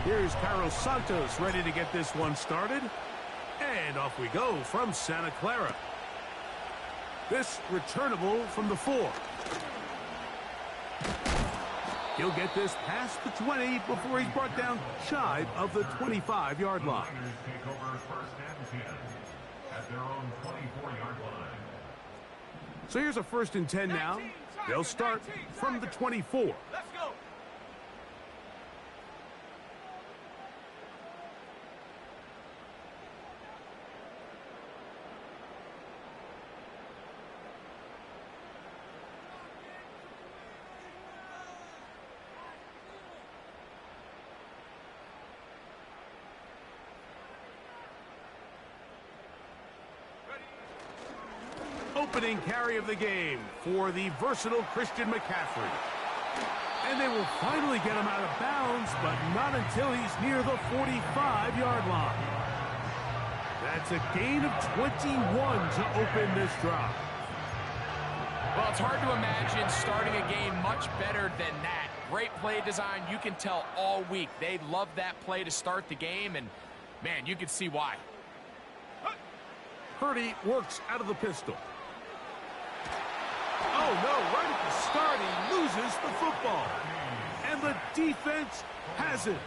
Here's Carlos Santos ready to get this one started. And off we go from Santa Clara. This returnable from the 4. He'll get this past the 20 before he's brought down shy of the 25-yard line. Take over first and 10 at their own 24-yard line. So here's a 1st and 10 now. They'll start from the 24. Let's go. Opening carry of the game for the versatile Christian McCaffrey. And they will finally get him out of bounds, but not until he's near the 45-yard line. That's a gain of 21 to open this drive. Well, it's hard to imagine starting a game much better than that. Great play design. You can tell all week they love that play to start the game, and, man, you can see why. Purdy works out of the pistol. Oh, no, right at the start, he loses the football. And the defense has it.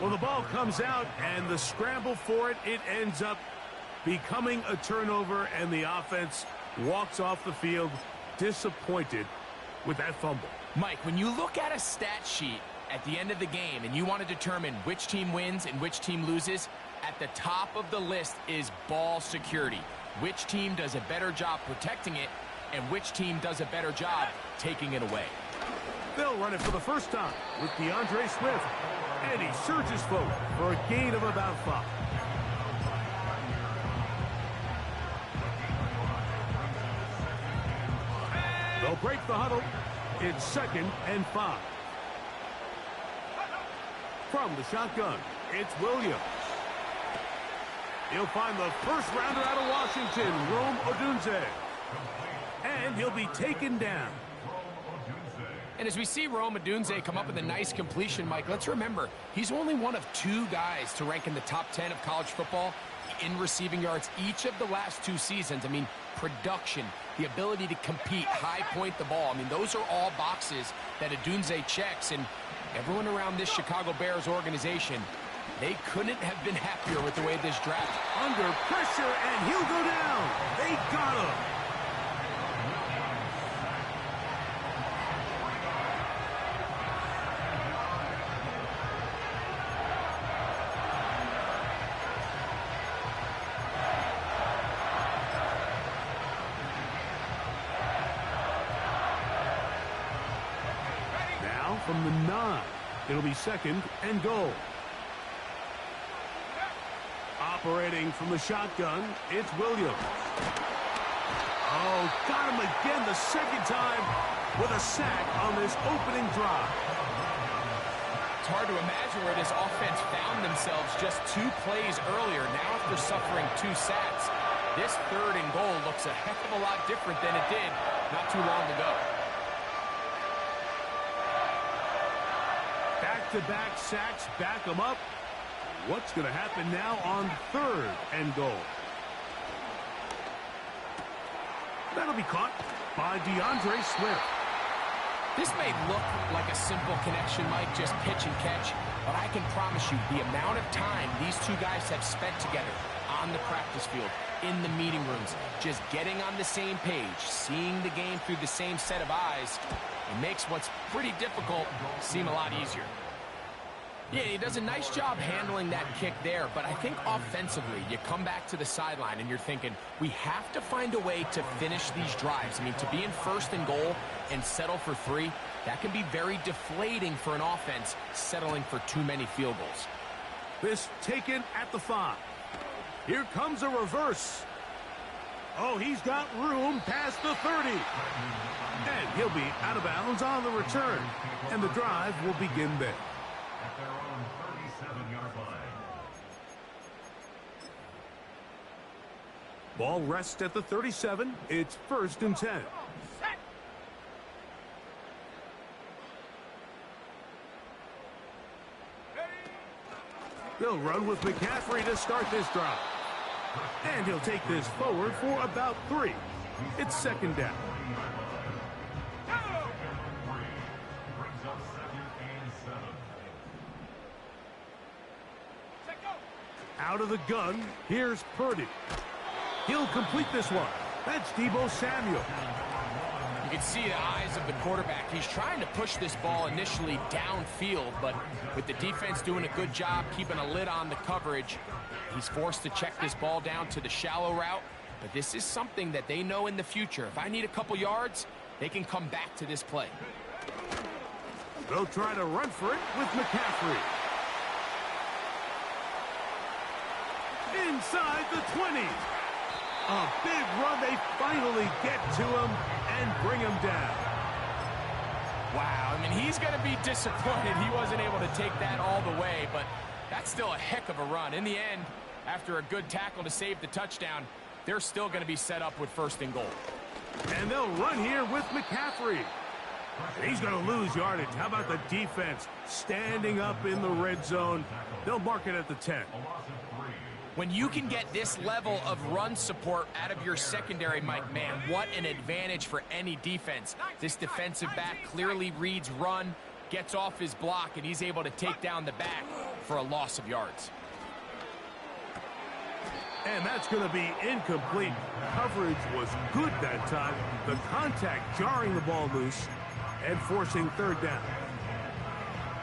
Well, the ball comes out, and the scramble for it, it ends up becoming a turnover, and the offense walks off the field disappointed with that fumble. Mike, when you look at a stat sheet at the end of the game and you want to determine which team wins and which team loses, at the top of the list is ball security. Which team does a better job protecting it, and which team does a better job taking it away. They'll run it for the first time with DeAndre Swift. And he surges forward for a gain of about 5. They'll break the huddle. It's 2nd and 5. From the shotgun, it's Williams. He'll find the first rounder out of Washington, Rome Odunze. And he'll be taken down. And as we see Rome Odunze come up with a nice completion, Mike, let's remember, he's only one of 2 guys to rank in the top 10 of college football in receiving yards each of the last 2 seasons. I mean, production, the ability to compete, high point the ball. I mean, those are all boxes that Odunze checks, and everyone around this Chicago Bears organization, they couldn't have been happier with the way this draft. Under pressure, and he'll go down. They got him. Now from the 9, it'll be 2nd and goal. Operating from the shotgun, it's Williams. Oh, got him again the 2nd time with a sack on this opening drive. It's hard to imagine where this offense found themselves just 2 plays earlier. Now after suffering 2 sacks, this 3rd and goal looks a heck of a lot different than it did not too long ago. Back-to-back sacks back them up. What's going to happen now on 3rd and goal? That'll be caught by DeAndre Swift. This may look like a simple connection, Mike, just pitch and catch, but I can promise you the amount of time these 2 guys have spent together on the practice field, in the meeting rooms, just getting on the same page, seeing the game through the same set of eyes, it makes what's pretty difficult seem a lot easier. Yeah, he does a nice job handling that kick there, but I think offensively, you come back to the sideline and you're thinking, we have to find a way to finish these drives. I mean, to be in 1st and goal and settle for 3, that can be very deflating for an offense settling for too many field goals. This taken at the 5. Here comes a reverse. Oh, he's got room past the 30. And he'll be out of bounds on the return. And the drive will begin there. At their own 37-yard line. Ball rests at the 37. It's 1st and 10. They'll run with McCaffrey to start this drive. And he'll take this forward for about 3. It's second down. Out of the gun, here's Purdy. He'll complete this one. That's Deebo Samuel. You can see the eyes of the quarterback. He's trying to push this ball initially downfield, but with the defense doing a good job keeping a lid on the coverage, he's forced to check this ball down to the shallow route. But this is something that they know in the future. If I need a couple yards, they can come back to this play. They'll try to run for it with McCaffrey. Inside the 20. A big run. They finally get to him and bring him down. Wow, I mean, he's going to be disappointed he wasn't able to take that all the way, but that's still a heck of a run. In the end, after a good tackle to save the touchdown, they're still going to be set up with 1st and goal. And they'll run here with McCaffrey. He's going to lose yardage. How about the defense standing up in the red zone? They'll mark it at the 10. When you can get this level of run support out of your secondary, Mike, man, what an advantage for any defense. This defensive back clearly reads run, gets off his block, and he's able to take down the back for a loss of yards. And that's going to be incomplete. Coverage was good that time. The contact jarring the ball loose and forcing 3rd down.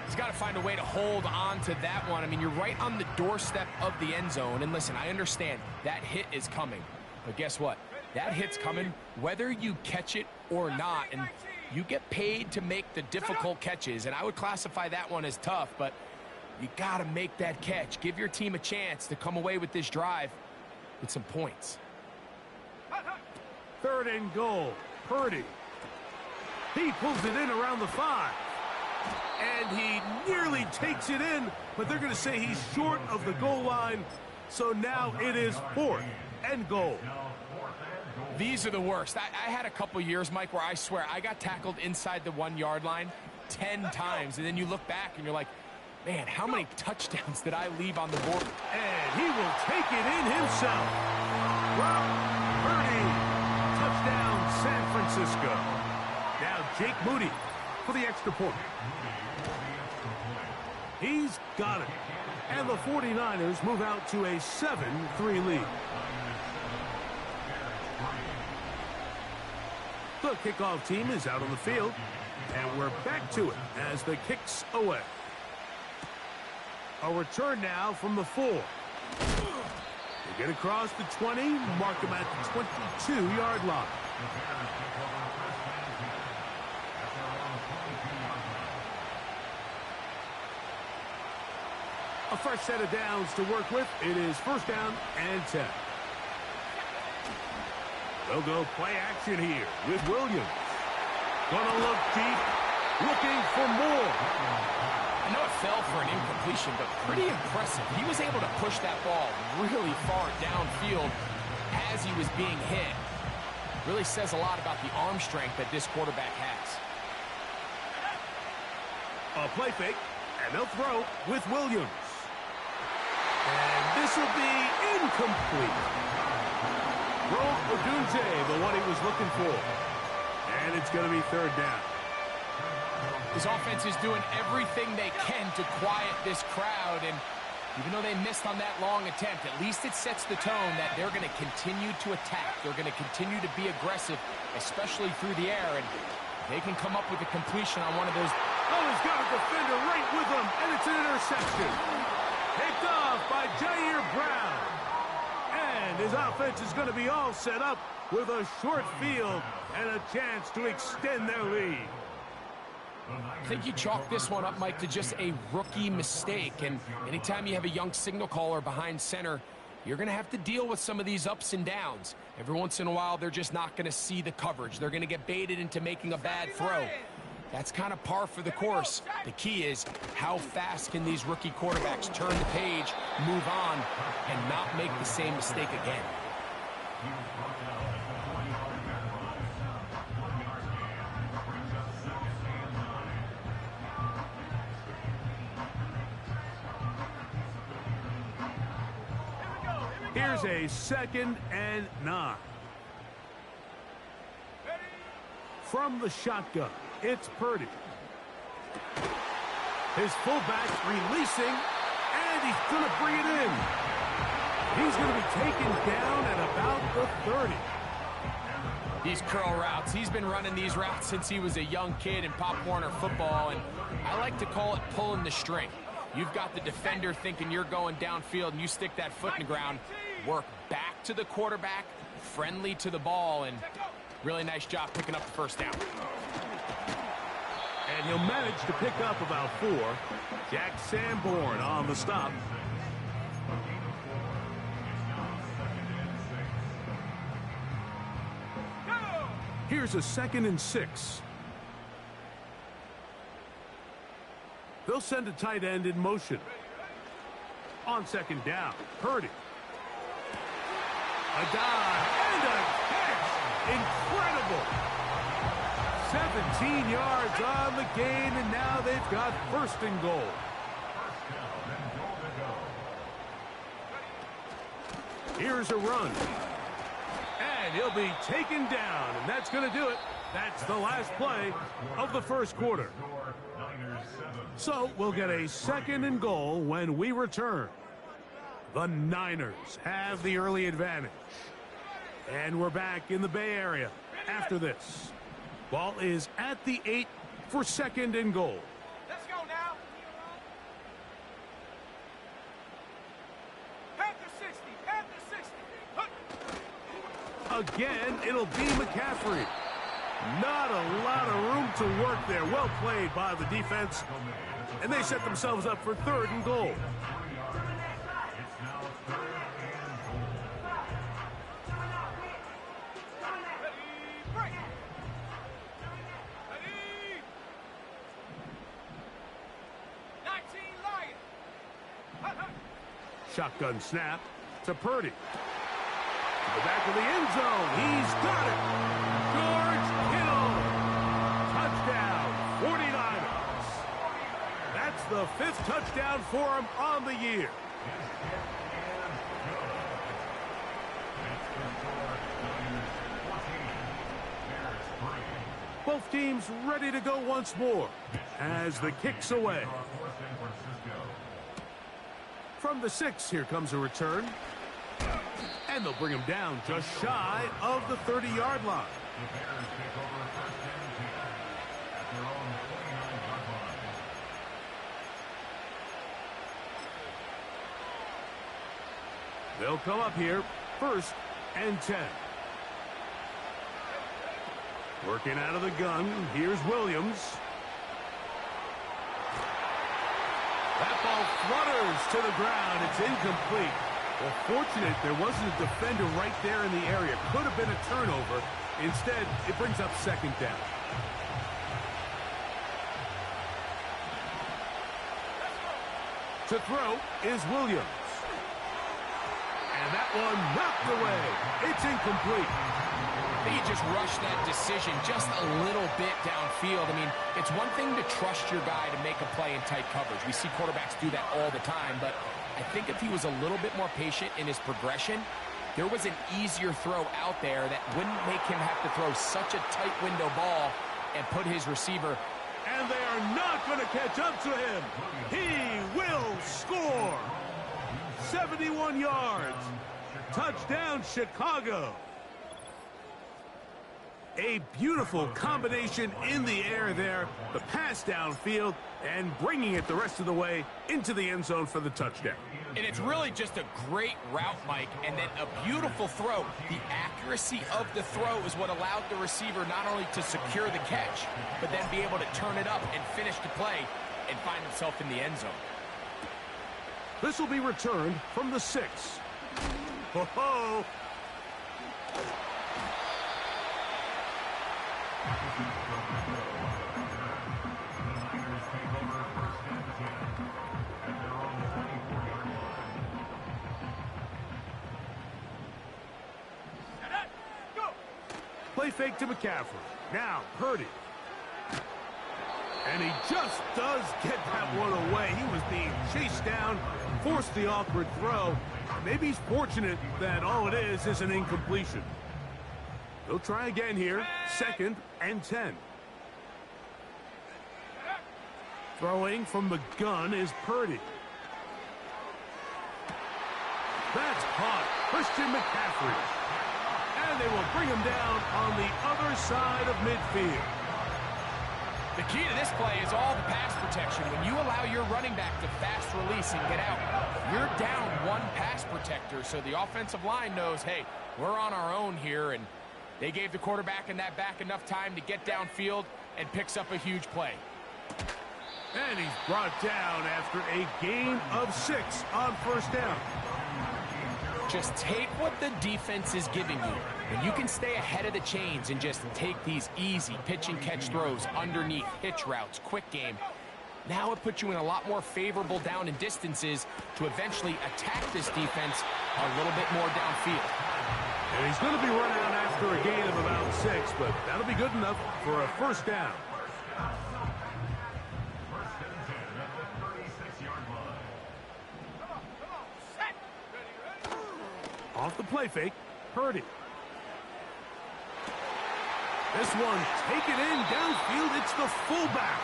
He's got to find a way to hold on to that one. I mean, you're right on the doorstep of the end zone. And listen, I understand that hit is coming. But guess what? That hit's coming whether you catch it or not. And you get paid to make the difficult catches. And I would classify that one as tough. But you got to make that catch. Give your team a chance to come away with this drive with some points. 3rd and goal. Purdy. He pulls it in around the 5. And he nearly takes it in, but they're going to say he's short of the goal line. So now it is 4th and goal. These are the worst. I had a couple years, Mike, where I swear I got tackled inside the 1-yard line 10 times. And then you look back and you're like, man, how many touchdowns did I leave on the board? And he will take it in himself. Brock Purdy. Touchdown, San Francisco. Now Jake Moody for the extra point. He's got it. And the 49ers move out to a 7-3 lead. The kickoff team is out on the field. And we're back to it as the kick's away. A return now from the 4. They get across the 20, mark them at the 22-yard line. A fresh set of downs to work with. It is 1st down and 10. They'll go play action here with Williams. Gonna look deep, looking for more. I know it fell for an incompletion, but pretty impressive. He was able to push that ball really far downfield as he was being hit. Really says a lot about the arm strength that this quarterback has. A play fake, and they'll throw with Williams. And this will be incomplete. Rome Odunze, the one he was looking for. And it's going to be 3rd down. His offense is doing everything they can to quiet this crowd, and even though they missed on that long attempt, at least it sets the tone that they're going to continue to attack. They're going to continue to be aggressive, especially through the air, and they can come up with a completion on one of those. Oh, he's got a defender right with him, and it's an interception. Picked off by Jair Brown. And his offense is going to be all set up with a short field and a chance to extend their lead. I think you chalk this one up, Mike, to just a rookie mistake. And anytime you have a young signal caller behind center, you're going to have to deal with some of these ups and downs. Every once in a while, they're just not going to see the coverage. They're going to get baited into making a bad throw. That's kind of par for the course. The key is how fast can these rookie quarterbacks turn the page, move on, and not make the same mistake again. Here's a 2nd and 9. From the shotgun, it's Purdy. His fullback's releasing, and he's going to bring it in. He's going to be taken down at about the 30. These curl routes, he's been running these routes since he was a young kid in Pop Warner football, and I like to call it pulling the string. You've got the defender thinking you're going downfield, and you stick that foot in the ground, work back to the quarterback, friendly to the ball, and really nice job picking up the first down. And he'll manage to pick up about 4. Jack Sanborn on the stop. Here's a 2nd and 6. They'll send a tight end in motion. On 2nd down, Purdy. A dive and a catch. Incredible. 17 yards on the gain, and now they've got 1st and goal. Here's a run. And he'll be taken down, and that's going to do it. That's the last play of the 1st quarter. So we'll get a 2nd and goal when we return. The Niners have the early advantage. And we're back in the Bay Area after this. Ball is at the 8 for 2nd and goal. Let's go now. Panther 60, Panther 60. Again, it'll be McCaffrey. Not a lot of room to work there. Well played by the defense. And they set themselves up for 3rd and goal. Shotgun snap to Purdy. To the back of the end zone. He's got it. George Kittle. Touchdown, 49ers. That's the 5th touchdown for him on the year. Both teams ready to go once more as the kick's away. From the 6, here comes a return. And they'll bring him down just shy of the 30-yard line. They'll come up here, 1st and 10. Working out of the gun, here's Williams. That ball flutters to the ground. It's incomplete. Well, fortunate there wasn't a defender right there in the area. Could have been a turnover. Instead, it brings up 2nd down. To throw is Williams. And that one knocked away. It's incomplete. He just rushed that decision just a little bit downfield. I mean, it's one thing to trust your guy to make a play in tight coverage. We see quarterbacks do that all the time, but I think if he was a little bit more patient in his progression, there was an easier throw out there that wouldn't make him have to throw such a tight window ball and put his receiver. And they are not going to catch up to him. He will score. 71 yards. Touchdown, Chicago. A beautiful combination in the air there. The pass downfield and bringing it the rest of the way into the end zone for the touchdown. And it's really just a great route, Mike, and then a beautiful throw. The accuracy of the throw is what allowed the receiver not only to secure the catch, but then be able to turn it up and finish the play and find himself in the end zone. This will be returned from the 6. Ho-ho! Play fake to McCaffrey. Now, Purdy. And he just does get that that one away. He was being chased down, forced the awkward throw. Maybe he's fortunate that all it is an incompletion. They'll try again here. 2nd and 10. Throwing from the gun is Purdy. That's caught. Christian McCaffrey. And they will bring him down on the other side of midfield. The key to this play is all the pass protection. When you allow your running back to fast release and get out, you're down one pass protector, so the offensive line knows, hey, we're on our own here, and they gave the quarterback and that back enough time to get downfield and picks up a huge play. And he's brought down after a gain of 6 on 1st down. Just take what the defense is giving you. And you can stay ahead of the chains and just take these easy pitch and catch throws underneath, hitch routes, quick game. Now it puts you in a lot more favorable down and distances to eventually attack this defense a little bit more downfield. And he's going to be run out after a gain of about 6, but that'll be good enough for a 1st down. Off the play fake, Purdy. This one taken in downfield. It's the fullback.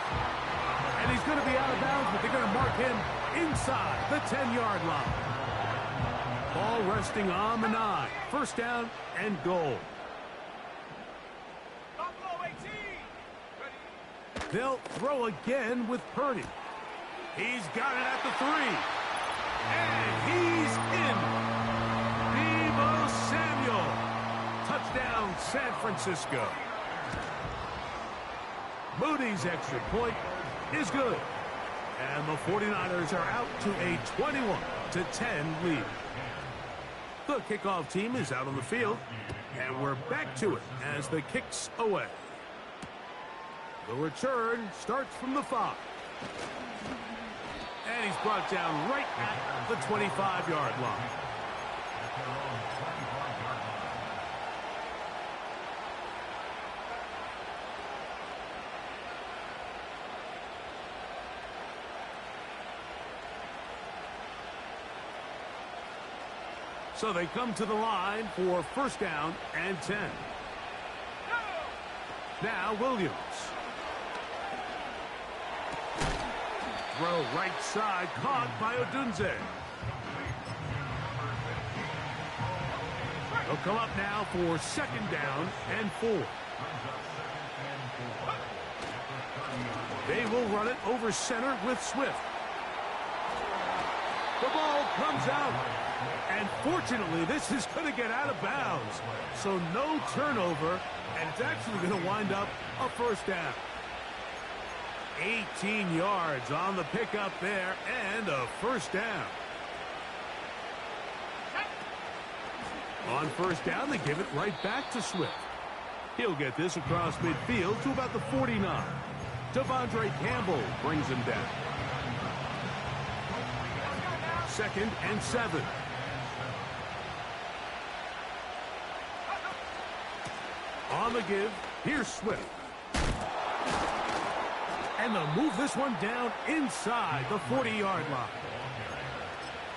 And he's going to be out of bounds, but they're going to mark him inside the 10-yard line. Ball resting on the 9. 1st down and goal. They'll throw again with Purdy. He's got it at the 3. And he's in. Samuel. Touchdown, San Francisco. Moody's extra point is good. And the 49ers are out to a 21-10 lead. The kickoff team is out on the field. And we're back to it as the kick's away. The return starts from the 5. And he's brought down right at the 25-yard line. So they come to the line for 1st down and 10. Now Williams. Throw right side, caught by Odunze. They'll come up now for 2nd down and 4. They will run it over center with Swift. The ball comes out. And fortunately, this is going to get out of bounds. So no turnover, and it's actually going to wind up a 1st down. 18 yards on the pickup there, and a 1st down. On 1st down, they give it right back to Swift. He'll get this across midfield to about the 49. Devondre Campbell brings him down. 2nd and 7. On the give, here's Swift. And they'll move this one down inside the 40-yard line.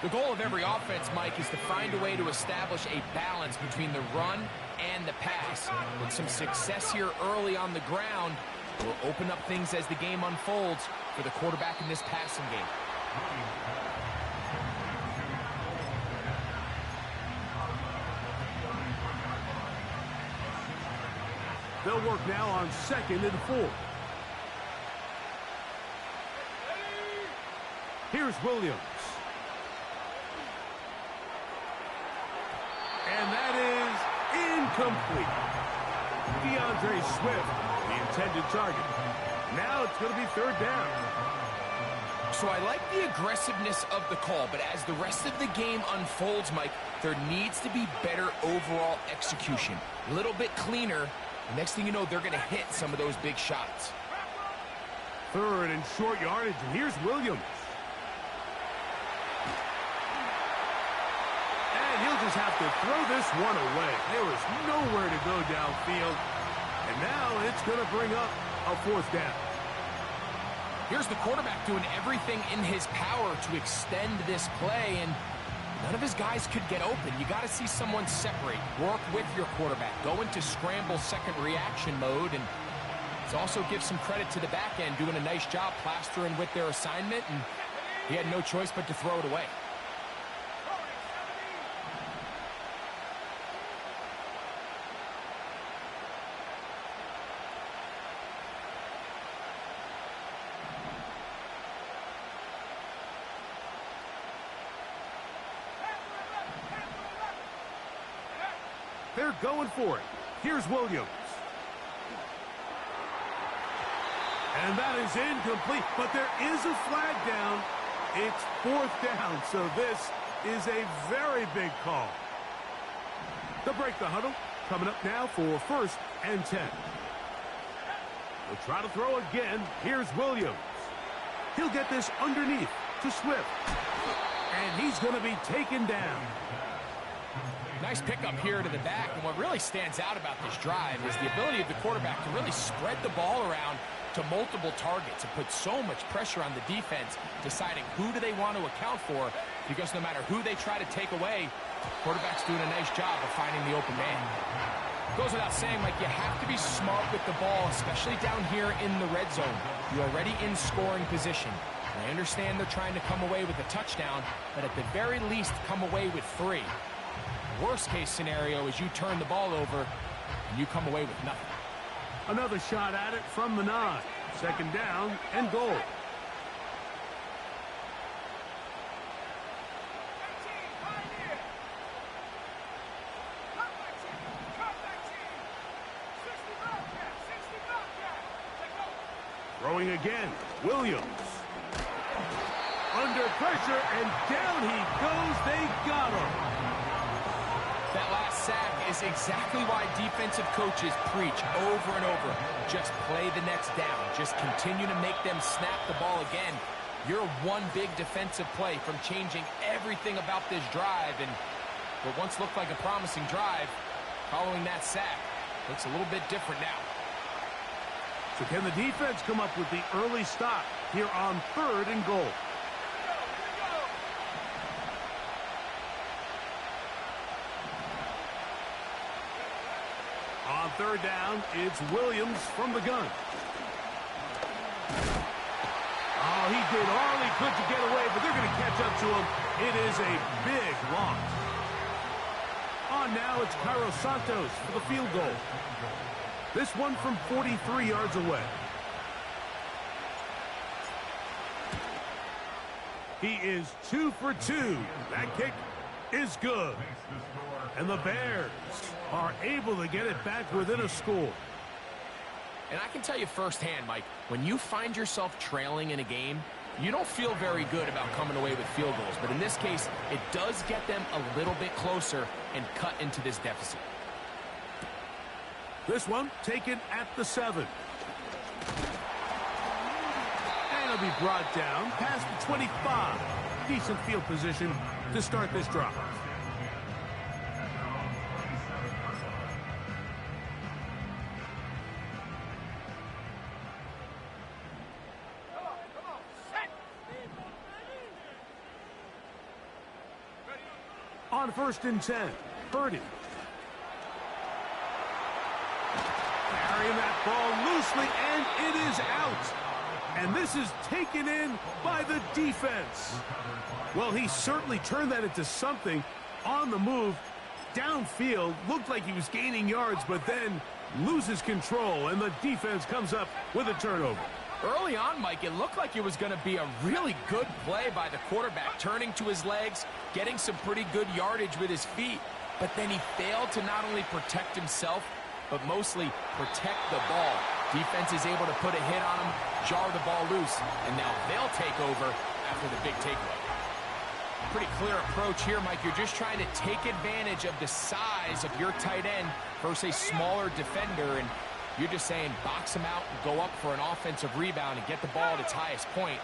The goal of every offense, Mike, is to find a way to establish a balance between the run and the pass. With some success here early on the ground, will open up things as the game unfolds for the quarterback in this passing game. They'll work now on 2nd and 4. Here's Williams. And that is incomplete. DeAndre Swift, the intended target. Now it's going to be 3rd down. So I like the aggressiveness of the call, but as the rest of the game unfolds, Mike, there needs to be better overall execution. A little bit cleaner. Next thing you know, they're going to hit some of those big shots. 3rd and short yardage, and here's Williams. And he'll just have to throw this one away. There is nowhere to go downfield. And now it's going to bring up a 4th down. Here's the quarterback doing everything in his power to extend this play, and none of his guys could get open. You got to see someone separate, work with your quarterback, go into scramble second reaction mode, and let's also give some credit to the back end doing a nice job plastering with their assignment, and he had no choice but to throw it away. They're going for it. Here's Williams. And that is incomplete, but there is a flag down. It's 4th down, so this is a very big call. They'll break the huddle. Coming up now for 1st and 10. They'll try to throw again. Here's Williams. He'll get this underneath to Swift. And he's going to be taken down. Nice pickup here to the back, and what really stands out about this drive is the ability of the quarterback to really spread the ball around to multiple targets and put so much pressure on the defense, deciding who do they want to account for, because no matter who they try to take away, quarterback's doing a nice job of finding the open man. Goes without saying, Mike, you have to be smart with the ball, especially down here in the red zone. You're already in scoring position. And I understand they're trying to come away with a touchdown, but at the very least, come away with 3. Worst case scenario is you turn the ball over and you come away with nothing. Another shot at it from the 9. 2nd down and goal. Throwing again. Williams. Under pressure, and down he goes. They got him. That last sack is exactly why defensive coaches preach over and over. Just play the next down. Just continue to make them snap the ball again. You're one big defensive play from changing everything about this drive. And what once looked like a promising drive, following that sack, looks a little bit different now. So can the defense come up with the early stop here on 3rd and goal? On 3rd down, it's Williams from the gun. Oh, he did all he could to get away, but they're going to catch up to him. It is a big loss. On now, it's Cairo Santos for the field goal. This one from 43 yards away. He is 2 for 2. That kick is good. And the Bears are able to get it back within a score. And I can tell you firsthand, Mike, when you find yourself trailing in a game, you don't feel very good about coming away with field goals. But in this case, it does get them a little bit closer and cut into this deficit. This one taken at the 7. And it'll be brought down past the 25. Decent field position to start this drive. On 1st and 10, Purdy. Carrying that ball loosely, and it is out. And this is taken in by the defense. Well, he certainly turned that into something on the move. Downfield, looked like he was gaining yards, but then loses control, and the defense comes up with a turnover. Early on, Mike, it looked like it was going to be a really good play by the quarterback, turning to his legs, getting some pretty good yardage with his feet, but then he failed to not only protect himself, but mostly protect the ball. Defense is able to put a hit on him, jar the ball loose, and now they'll take over after the big takeaway. Pretty clear approach here, Mike. You're just trying to take advantage of the size of your tight end versus a smaller defender, and you're just saying box him out and go up for an offensive rebound and get the ball at its highest point.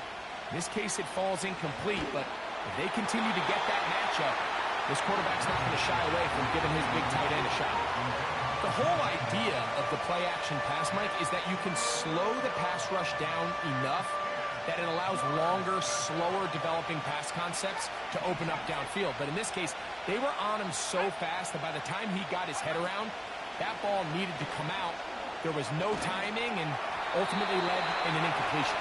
In this case, it falls incomplete, but if they continue to get that matchup, this quarterback's not going to shy away from giving his big tight end a shot. The whole idea of the play-action pass, Mike, is that you can slow the pass rush down enough that it allows longer, slower developing pass concepts to open up downfield. But in this case, they were on him so fast that by the time he got his head around, that ball needed to come out. There was no timing and ultimately led in an incompletion.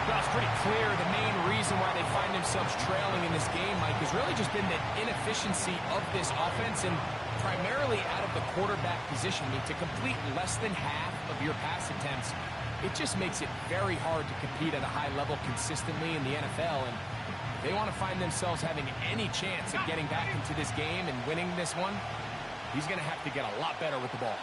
Well, it's pretty clear the main reason why they find themselves trailing in this game, Mike, has really just been the inefficiency of this offense and primarily out of the quarterback position. I mean, to complete less than half of your pass attempts, it just makes it very hard to compete at a high level consistently in the NFL. And if they want to find themselves having any chance of getting back into this game and winning this one, he's going to have to get a lot better with the ball.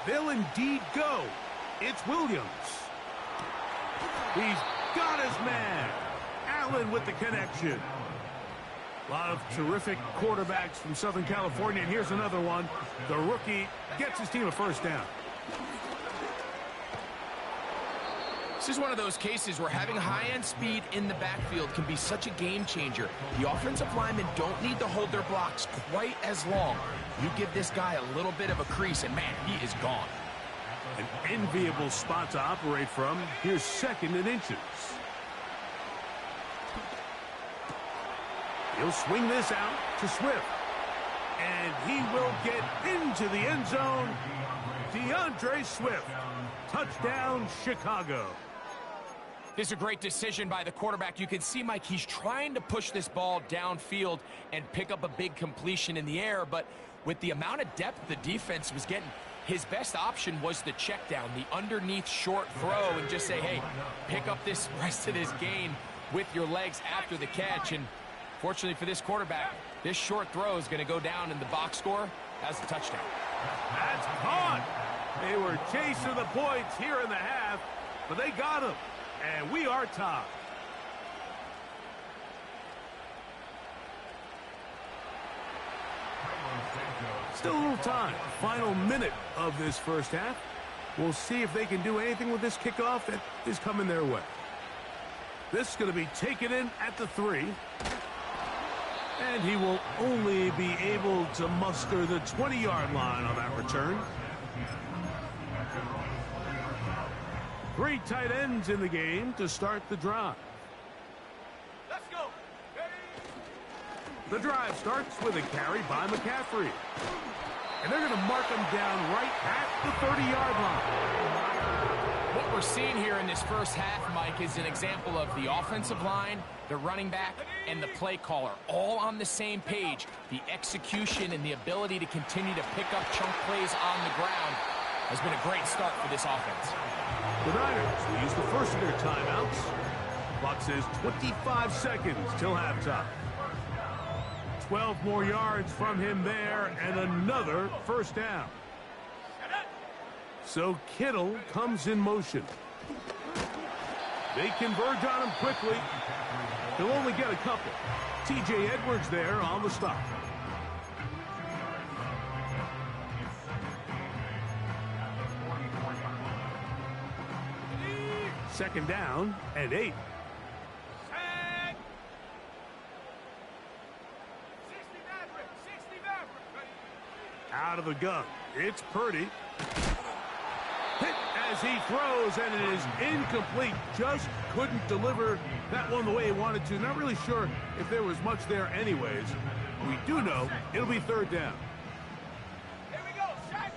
They'll indeed go. It's Williams. He's got his man. Allen with the connection. A lot of terrific quarterbacks from Southern California. And here's another one. The rookie gets his team a first down. This is one of those cases where having high-end speed in the backfield can be such a game changer. The offensive linemen don't need to hold their blocks quite as long. You give this guy a little bit of a crease, and man, he is gone. An enviable spot to operate from. Here's second and inches. He'll swing this out to Swift. And he will get into the end zone. DeAndre Swift. Touchdown, Chicago. This is a great decision by the quarterback. You can see, Mike, he's trying to push this ball downfield and pick up a big completion in the air, but with the amount of depth the defense was getting, his best option was the check down, the underneath short throw, and just say, hey, pick up this rest of this gain with your legs after the catch. And fortunately for this quarterback, this short throw is going to go down in the box score as a touchdown. That's caught. They were chasing the points here in the half, but they got him. And we are tied. Still a little time. Final minute of this first half. We'll see if they can do anything with this kickoff that is coming their way. This is going to be taken in at the 3. And he will only be able to muster the 20-yard line on that return. 3 tight ends in the game to start the drive. Let's go. The drive starts with a carry by McCaffrey. And they're going to mark him down right at the 30-yard line. What we're seeing here in this first half, Mike, is an example of the offensive line, the running back, and the play caller all on the same page. The execution and the ability to continue to pick up chunk plays on the ground has been a great start for this offense. The Niners will use the first of their timeouts. Clock says 25 seconds till halftime. 12 more yards from him there and another first down. So Kittle comes in motion. They converge on him quickly. He'll only get a couple. T.J. Edwards there on the stop. Second down and 8. Out of the gun. It's Purdy. Hit as he throws, and it is incomplete. Just couldn't deliver that one the way he wanted to. Not really sure if there was much there anyways. We do know it'll be third down. Here we go. Shot.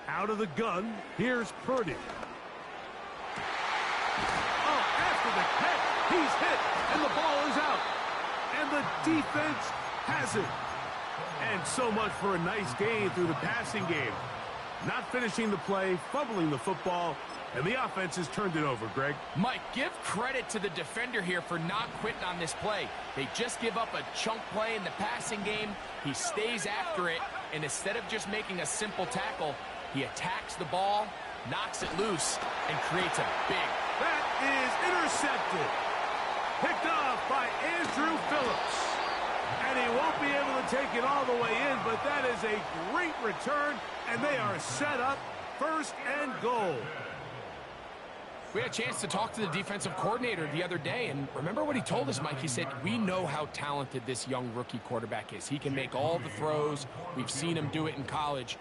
Out of the gun, here's Purdy. Oh, after the catch, he's hit, and the ball is out. And the defense has it. And so much for a nice gain through the passing game. Not finishing the play, fumbling the football, and the offense has turned it over, Greg. Mike, give credit to the defender here for not quitting on this play. They just give up a chunk play in the passing game. He stays after it, and instead of just making a simple tackle, he attacks the ball, knocks it loose, and creates a big. That is intercepted. Picked off by Andrew Phillips. And he won't be able to take it all the way in, but that is a great return, and they are set up first and goal. We had a chance to talk to the defensive coordinator the other day, and remember what he told us, Mike? He said, we know how talented this young rookie quarterback is. He can make all the throws. We've seen him do it in college.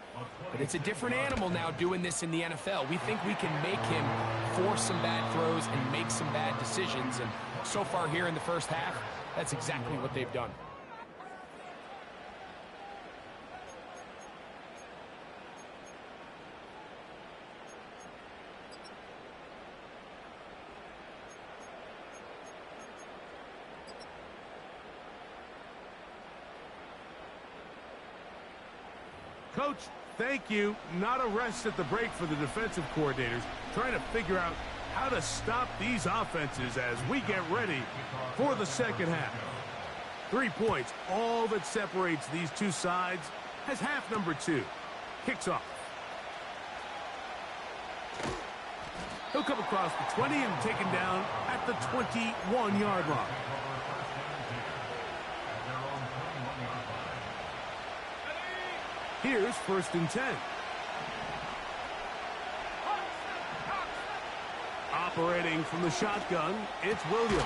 But it's a different animal now doing this in the NFL. We think we can make him force some bad throws and make some bad decisions. And so far here in the first half, that's exactly what they've done. Coach, thank you. Not a rest at the break for the defensive coordinators, trying to figure out how to stop these offenses as we get ready for the second half. 3 points, all that separates these two sides, as half number 2 kicks off. He'll come across the 20 and taken down at the 21-yard line. Here's 1st and 10. Operating from the shotgun, it's Williams.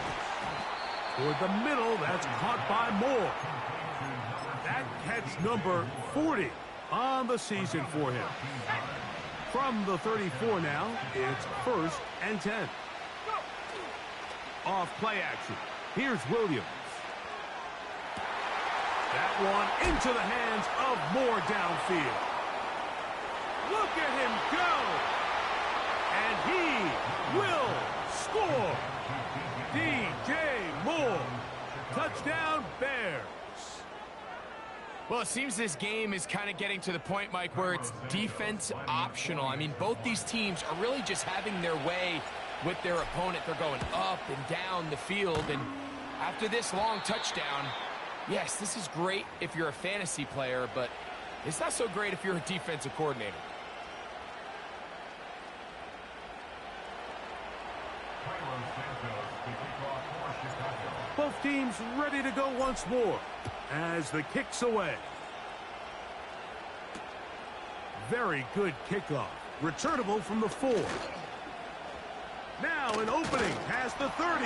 Toward the middle, that's caught by Moore. That catch number 40 on the season for him. From the 34 now, it's 1st and 10. Off play action. Here's Williams. That one into the hands of Moore downfield. Look at him go. And he will score. DJ Moore. Touchdown, Bears. Well, it seems this game is kind of getting to the point, Mike, where it's defense optional. I mean, both these teams are really just having their way with their opponent. They're going up and down the field. And after this long touchdown, yes, this is great if you're a fantasy player, but it's not so great if you're a defensive coordinator. Both teams ready to go once more as the kick's away. Very good kickoff. Returnable from the 4. Now an opening past the 30.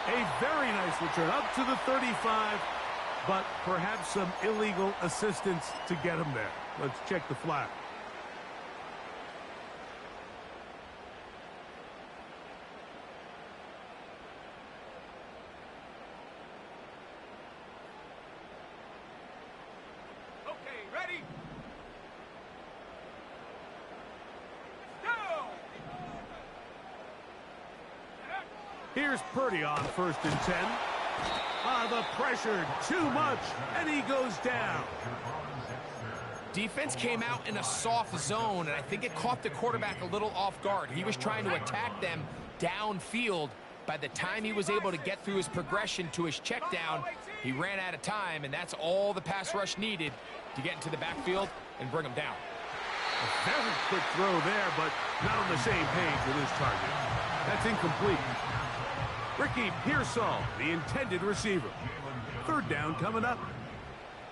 A very nice return up to the 35, but perhaps some illegal assistance to get him there. Let's check the flag. Okay, ready? Go! Here's Purdy on 1st and 10. The pressure, too much, and he goes down. Defense came out in a soft zone, and I think it caught the quarterback a little off guard. He was trying to attack them downfield. By the time he was able to get through his progression to his check down, he ran out of time, and that's all the pass rush needed to get into the backfield and bring him down. A very quick throw there, but not on the same page with his target. That's incomplete. Ricky Pearsall, the intended receiver. 3rd down coming up.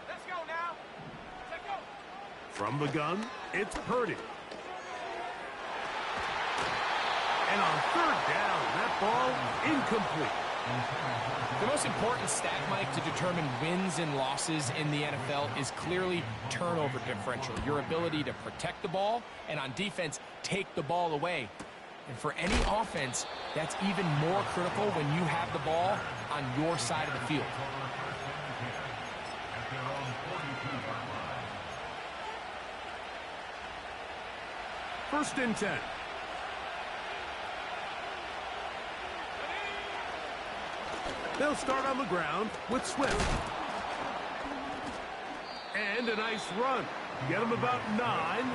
Let's go now. Let's go. From the gun, it's Purdy. And on 3rd down, that ball incomplete. The most important stat, Mike, to determine wins and losses in the NFL is clearly turnover differential, your ability to protect the ball, and on defense, take the ball away. And for any offense, that's even more critical when you have the ball on your side of the field. 1st and 10. They'll start on the ground with Swift. And a nice run. Get them about 9.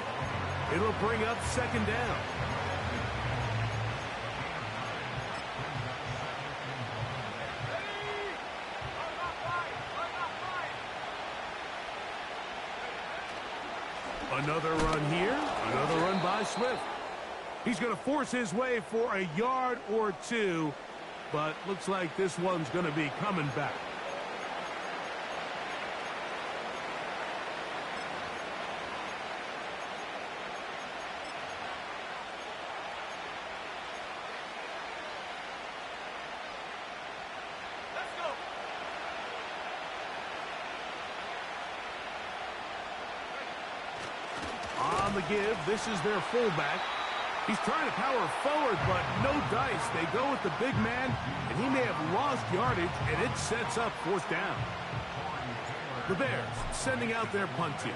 It'll bring up 2nd down. Another run here. Another run by Swift. He's going to force his way for a yard or 2, but looks like this one's going to be coming back. the give. This is their fullback. He's trying to power forward, but no dice. They go with the big man, and he may have lost yardage, and it sets up fourth down. The Bears sending out their punt team.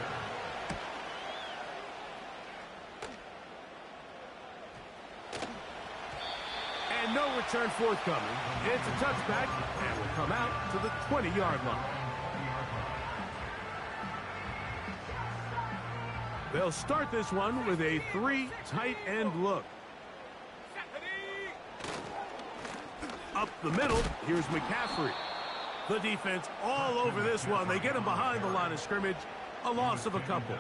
And no return forthcoming. It's a touchback, and will come out to the 20-yard line. They'll start this one with a 3 tight end look. Up the middle, here's McCaffrey. The defense all over this one. They get him behind the line of scrimmage. A loss of a couple.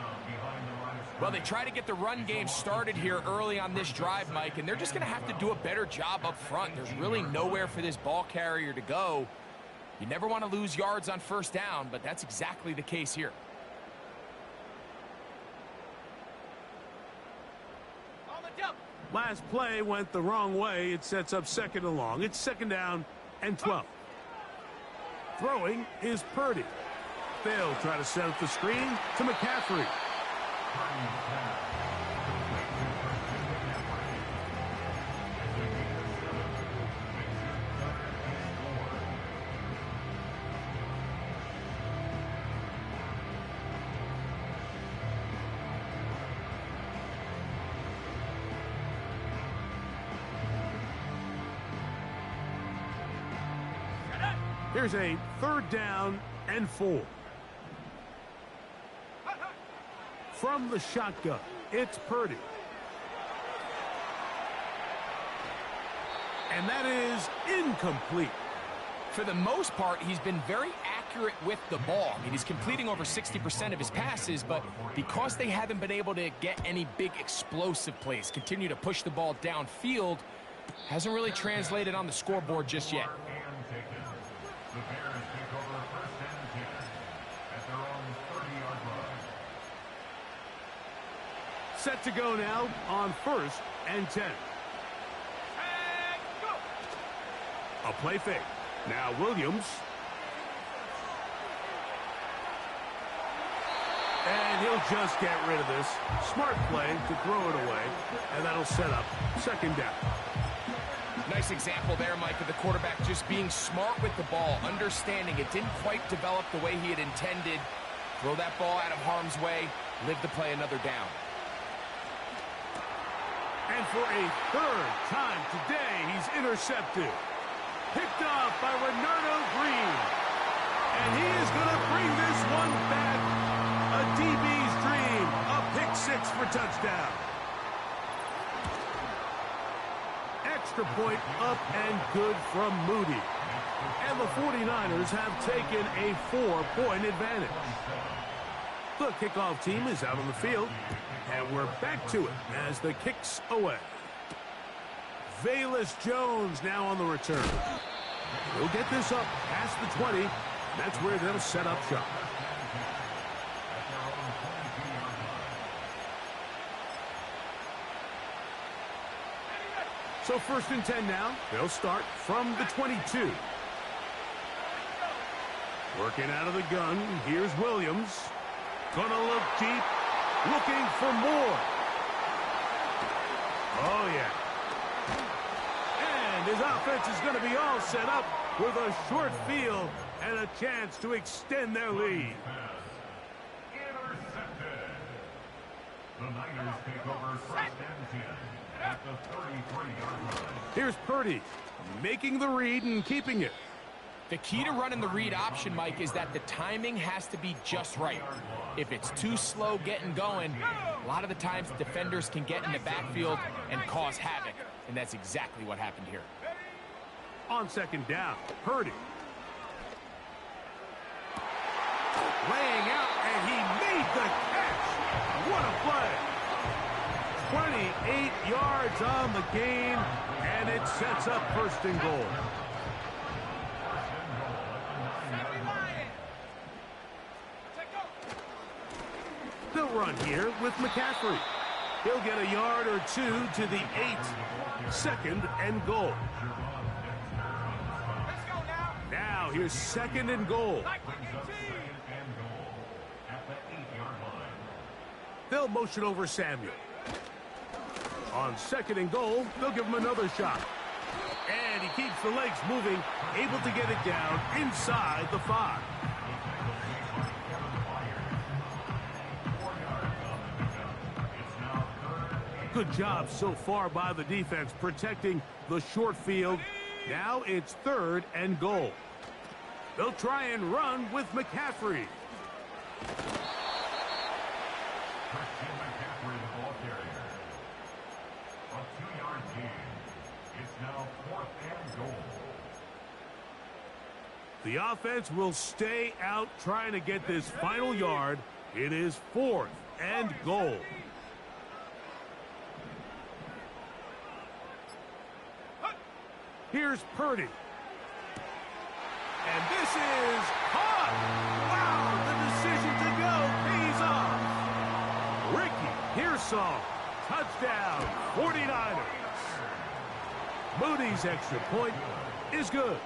Well, they try to get the run game started here early on this drive, Mike, and they're just going to have to do a better job up front. There's really nowhere for this ball carrier to go. You never want to lose yards on first down, but that's exactly the case here. Last play went the wrong way. It sets up second and long. It's second down and 12. Throwing is Purdy. They'll try to set up the screen to McCaffrey. Here's a third down and 4. From the shotgun, it's Purdy. And that is incomplete. For the most part, he's been very accurate with the ball. I mean, he's completing over 60% of his passes, but because they haven't been able to get any big explosive plays, continue to push the ball downfield, hasn't really translated on the scoreboard just yet. The Bears take over first and 10 at their own 30-yard line. Set to go now on first and 10. And go! A play fake. Now Williams. And he'll just get rid of this. Smart play to throw it away. And that'll set up second down. Nice example there, Mike, of the quarterback just being smart with the ball, understanding it didn't quite develop the way he had intended. Throw that ball out of harm's way, live to play another down. And for a third time today, he's intercepted. Picked off by Renardo Green. And he is going to bring this one back. A DB's dream. A pick six for touchdown. Extra point up and good from Moody. And the 49ers have taken a 4-point advantage. The kickoff team is out on the field. And we're back to it as the kick's away. Velus Jones now on the return. He'll get this up past the 20. That's where they'll set up shop. So first and 10 now. They'll start from the 22. Working out of the gun. Here's Williams. Gonna look deep. Looking for more. Oh, yeah. And his offense is going to be all set up with a short field and a chance to extend their lead. Intercepted. The Niners take over first and 10 at the 33-yard line. Here's Purdy making the read and keeping it. The key to running the read option, Mike, is that the timing has to be just right. If it's too slow getting going, a lot of the times defenders can get in the backfield and cause havoc, and that's exactly what happened here. On second down, Purdy. Laying out, and he made the catch. What a play. 28 yards on the gain, and it sets up first and goal. They'll run here with McCaffrey. He'll get a yard or two to the 8. Second and goal. Let's go now. Now here's second and goal. Like the 18. They'll motion over Samuel. On 2nd and goal, they'll give him another shot. And he keeps the legs moving, able to get it down inside the 5. Good job so far by the defense protecting the short field. Now it's 3rd and goal. They'll try and run with McCaffrey. The offense will stay out trying to get this final yard. It is 4th and goal. Here's Purdy. And this is caught. Wow, the decision to go pays off. Ricky Pearsall, touchdown, 49ers. Moody's extra point is good.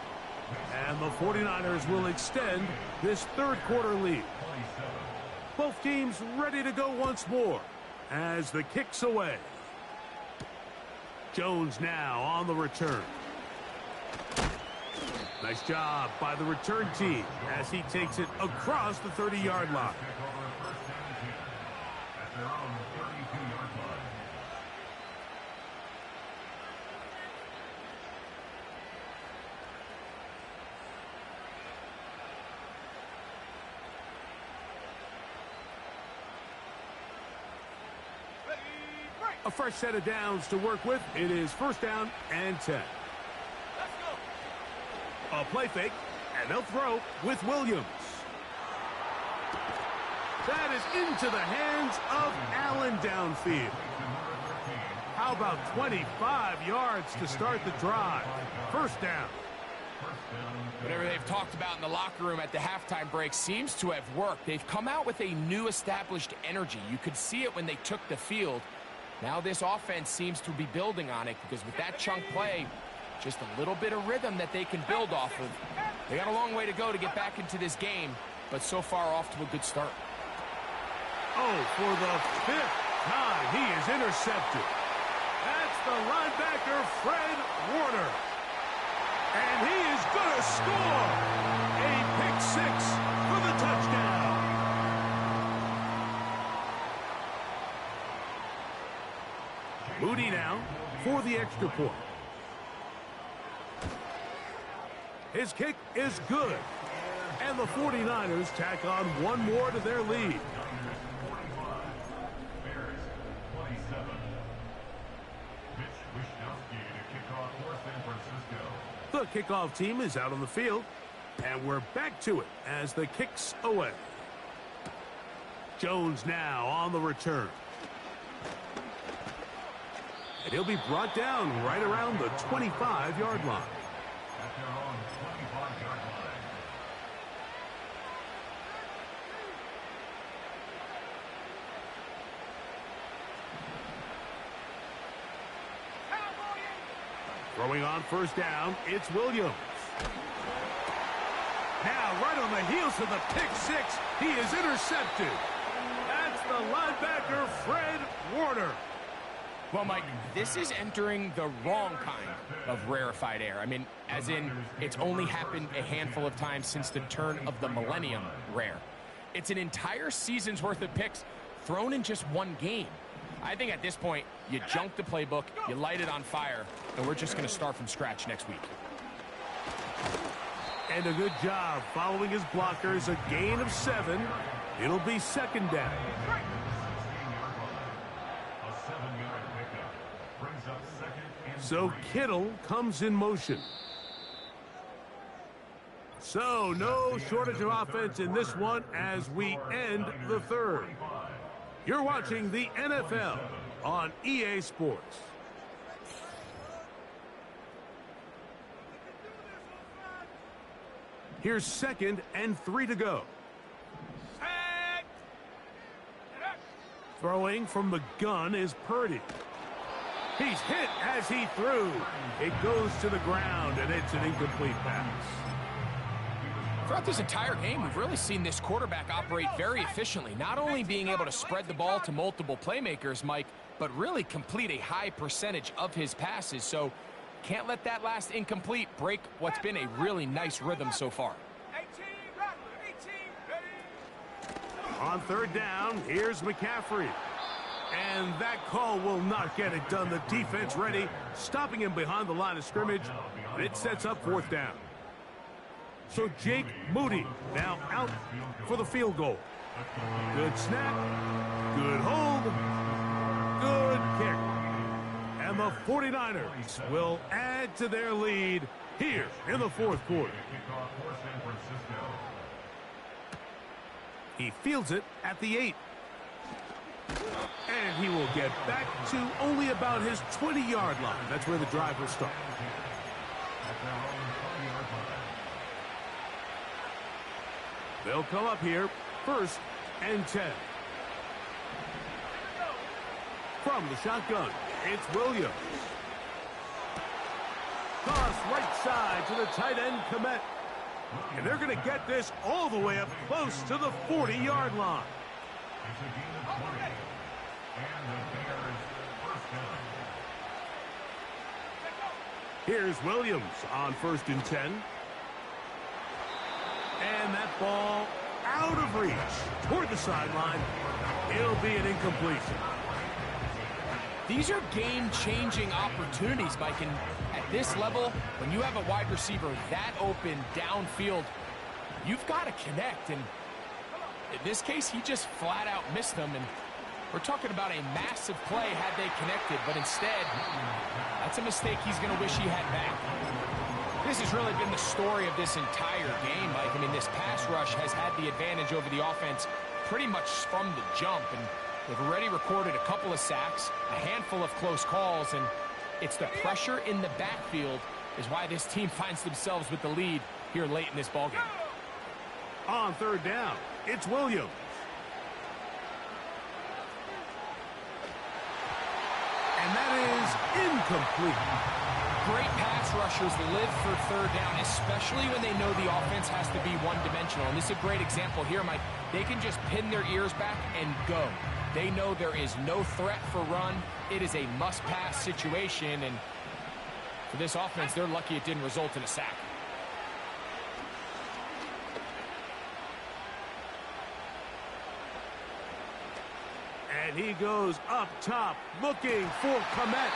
And the 49ers will extend this 3rd quarter lead. Both teams ready to go once more as the kick's away. Jones now on the return. Nice job by the return team as he takes it across the 30-yard line. A fresh set of downs to work with. It is 1st down and 10. A play fake, and they'll throw with Williams. That is into the hands of Allen downfield. How about 25 yards to start the drive? 1st down. Whatever they've talked about in the locker room at the halftime break seems to have worked. They've come out with a new established energy. You could see it when they took the field. Now this offense seems to be building on it because with that chunk play, just a little bit of rhythm that they can build off of. They got a long way to go to get back into this game, but so far off to a good start. Oh, for the 5th time, he is intercepted. That's the linebacker, Fred Warner. And he is going to score. A pick 6 for the touchdown. Moody now for the extra point. His kick is good. And the 49ers tack on one more to their lead. The kickoff team is out on the field. And we're back to it as the kick's away. Jones now on the return. And he'll be brought down right around the 25-yard line. Throwing on 1st down, it's Williams. Now, right on the heels of the pick 6, he is intercepted. That's the linebacker, Fred Warner. Well, Mike, this is entering the wrong kind of rarefied air. I mean, as in, it's only happened a handful of times since the turn of the millennium rare. It's an entire season's worth of picks thrown in just one game. I think at this point, you junk the playbook, you light it on fire, and we're just going to start from scratch next week. And a good job following his blockers, a gain of 7. It'll be 2nd down. So Kittle comes in motion. So no shortage of offense in this one as we end the 3rd. You're watching the NFL on EA Sports. Here's 2nd and 3 to go. Throwing from the gun is Purdy. He's hit as he threw. It goes to the ground, and it's an incomplete pass. Throughout this entire game, we've really seen this quarterback operate very efficiently, not only being able to spread the ball to multiple playmakers, Mike, but really complete a high percentage of his passes. So can't let that last incomplete break what's been a really nice rhythm so far. 18, ready. On third down, here's McCaffrey. And that call will not get it done. The defense ready, stopping him behind the line of scrimmage, and it sets up fourth down. So Jake Moody now out for the field goal. Good snap, good hold, good kick. And the 49ers will add to their lead here in the fourth quarter. He fields it at the 8. And he will get back to only about his 20-yard line. That's where the drive will start. They'll come up here, 1st and 10. From the shotgun, it's Williams. Toss right side to the tight end, Komet. And they're going to get this all the way up close to the 40-yard line. Here's Williams on 1st and 10. And that ball out of reach toward the sideline. It'll be an incompletion. These are game-changing opportunities, Mike, and at this level, when you have a wide receiver that open downfield, you've got to connect, and in this case, he just flat-out missed them, and we're talking about a massive play had they connected, but instead, that's a mistake he's going to wish he had back. This has really been the story of this entire game, Mike. I mean, this pass rush has had the advantage over the offense pretty much from the jump, and they've already recorded a couple of sacks, a handful of close calls, and it's the pressure in the backfield is why this team finds themselves with the lead here late in this ballgame. On third down, it's Williams. And that is incomplete. Great pass rushers live for third down, especially when they know the offense has to be one-dimensional. And this is a great example here, Mike. They can just pin their ears back and go. They know there is no threat for run. It is a must-pass situation, and for this offense, they're lucky it didn't result in a sack. And he goes up top, looking for Komet.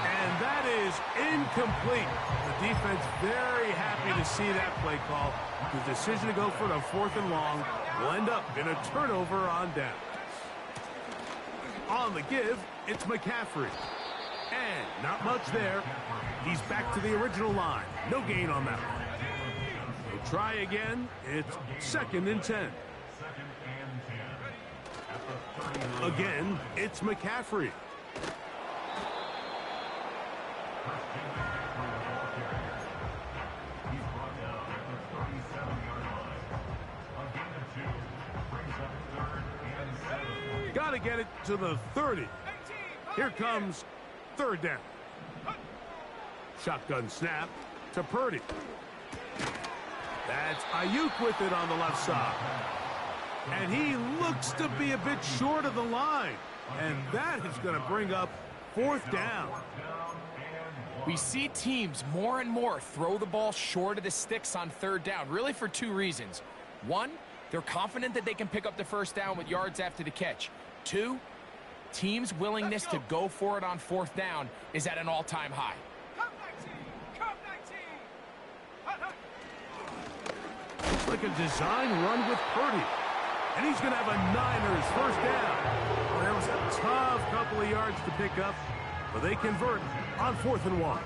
And that is incomplete. The defense very happy to see that play call. The decision to go for the 4th and long will end up in a turnover on down. On the give, it's McCaffrey. And not much there. He's back to the original line. No gain on that one. They'll try again. It's 2nd and 10. Again, it's McCaffrey. Got to get it to the 30. Here comes 3rd down. Shotgun snap to Purdy. That's Ayuk with it on the left side. And he looks to be a bit short of the line. And that is going to bring up 4th down. We see teams more and more throw the ball short of the sticks on 3rd down, really for 2 reasons. 1, they're confident that they can pick up the 1st down with yards after the catch. 2, teams' willingness to go for it on 4th down is at an all-time high. It's like a design run with Purdy. And he's going to have a Niners 1st down. Well, that was a tough couple of yards to pick up, but they convert on 4th and 1.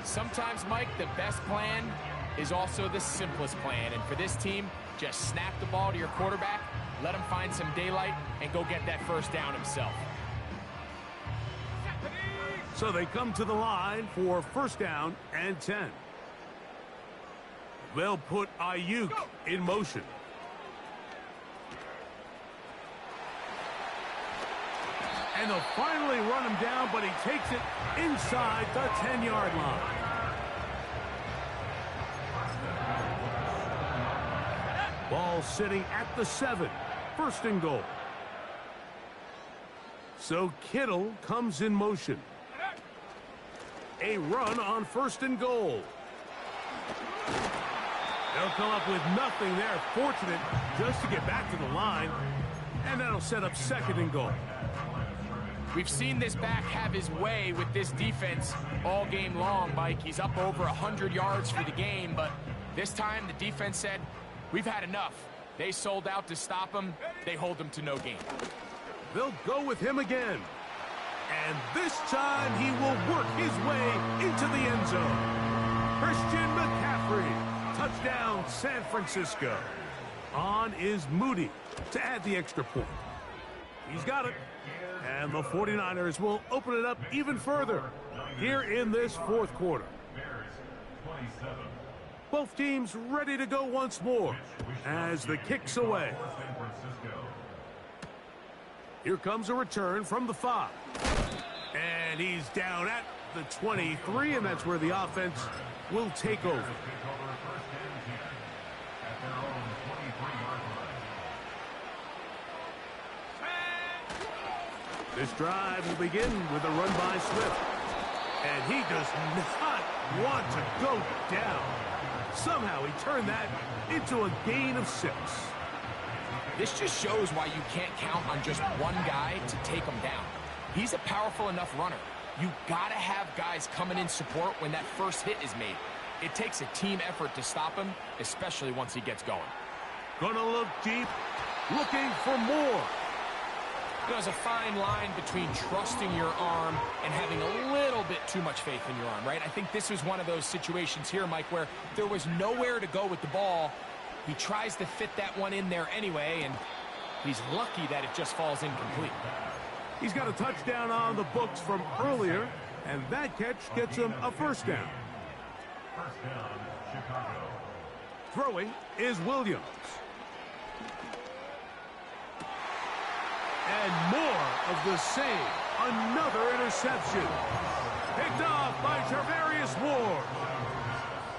Sometimes, Mike, the best plan is also the simplest plan. And for this team, just snap the ball to your quarterback, let him find some daylight, and go get that 1st down himself. So they come to the line for 1st down and 10. They'll put Ayuk in motion. And they'll finally run him down, but he takes it inside the 10-yard line. Ball sitting at the 7. First and goal. So Kittle comes in motion. A run on first and goal. They'll come up with nothing there. Fortunate just to get back to the line. And that'll set up second and goal. We've seen this back have his way with this defense all game long, Mike. He's up over 100 yards for the game, but this time the defense said, we've had enough. They sold out to stop him. They hold him to no gain. They'll go with him again. And this time he will work his way into the end zone. Christian McCaffrey. Touchdown, San Francisco. On is Moody to add the extra point. He's got it. And the 49ers will open it up even further here in this fourth quarter. Both teams ready to go once more as the kick's away. Here comes a return from the 5. And he's down at the 23, and that's where the offense will take over. This drive will begin with a run by Swift. And he does not want to go down. Somehow he turned that into a gain of 6. This just shows why you can't count on just one guy to take him down. He's a powerful enough runner. You gotta have guys coming in support when that first hit is made. It takes a team effort to stop him, especially once he gets going. Gonna look deep, looking for more. There's a fine line between trusting your arm and having a little bit too much faith in your arm, right? I think this was one of those situations here, Mike, where there was nowhere to go with the ball. He tries to fit that one in there anyway, and he's lucky that it just falls incomplete. He's got a touchdown on the books from earlier, and that catch gets him a first down. First down, Chicago. Throwing is Williams. And more of the same. Another interception. Picked off by Tarvarius Ward.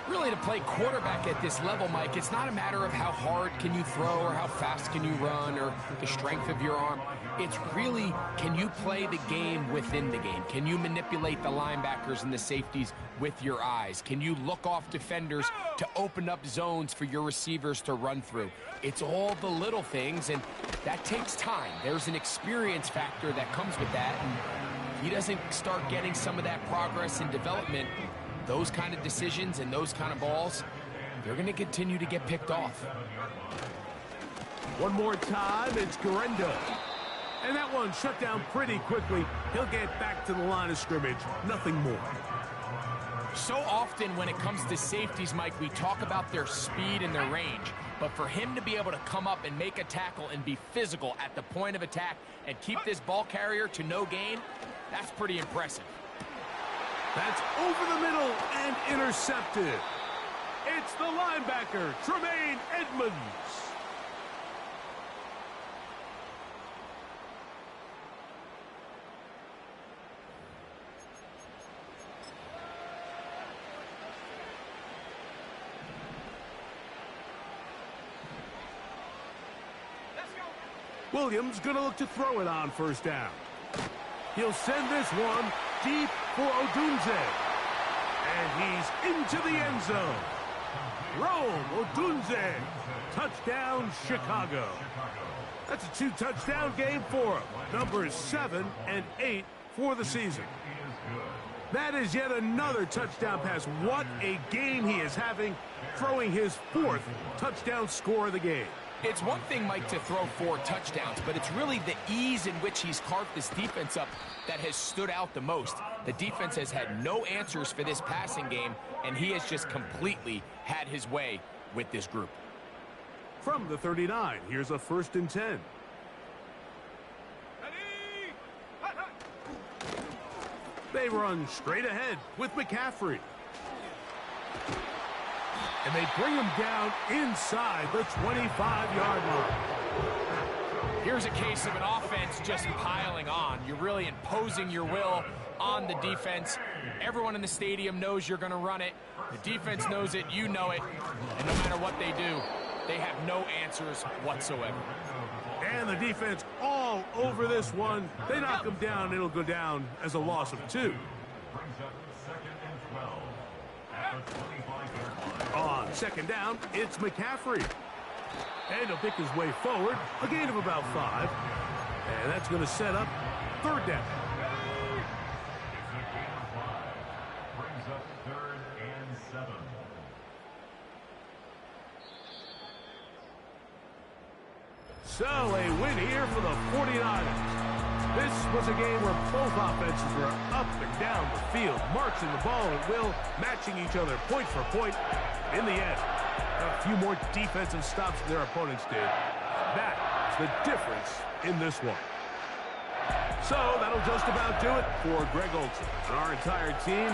Really, to play quarterback at this level, Mike, it's not a matter of how hard can you throw or how fast can you run or the strength of your arm. It's really, can you play the game within the game? Can you manipulate the linebackers and the safeties with your eyes? Can you look off defenders to open up zones for your receivers to run through? It's all the little things, and that takes time. There's an experience factor that comes with that, and if he doesn't start getting some of that progress and development, those kind of decisions and those kind of balls, they're going to continue to get picked off. One more time, it's Garenda. And that one shut down pretty quickly. He'll get back to the line of scrimmage. Nothing more. So often when it comes to safeties, Mike, we talk about their speed and their range. But for him to be able to come up and make a tackle and be physical at the point of attack and keep this ball carrier to no gain, that's pretty impressive. That's over the middle and intercepted. It's the linebacker, Tremaine Edmonds. Williams going to look to throw it on first down. He'll send this one deep for Odunze. And he's into the end zone. Rome Odunze. Touchdown, Chicago. That's a 2-touchdown game for him. Numbers 7 and 8 for the season. That is yet another touchdown pass. What a game he is having, throwing his 4th touchdown score of the game. It's one thing, Mike, to throw 4 touchdowns, but it's really the ease in which he's carved this defense up that has stood out the most. The defense has had no answers for this passing game, and he has just completely had his way with this group. From the 39, here's a 1st and 10. They run straight ahead with McCaffrey. And they bring him down inside the 25-yard line. Here's a case of an offense just piling on. You're really imposing your will on the defense. Everyone in the stadium knows you're going to run it. The defense knows it. You know it. And no matter what they do, They have no answers whatsoever. And the defense all over this one. They knock him down. It'll go down as a loss of 2. Brings up 2nd and 12 at the 25-yard line. On 2nd down, it's McCaffrey. And he'll pick his way forward. A gain of about 5. And that's going to set up 3rd down. It's a gain of 5. Brings up 3rd and 7. So a win here for the 49ers. This was a game where both offenses were up and down the field, marching the ball at will, matching each other point for point. In the end, a few more defensive stops than their opponents did. That's the difference in this one. So that'll just about do it for Greg Olson and our entire team.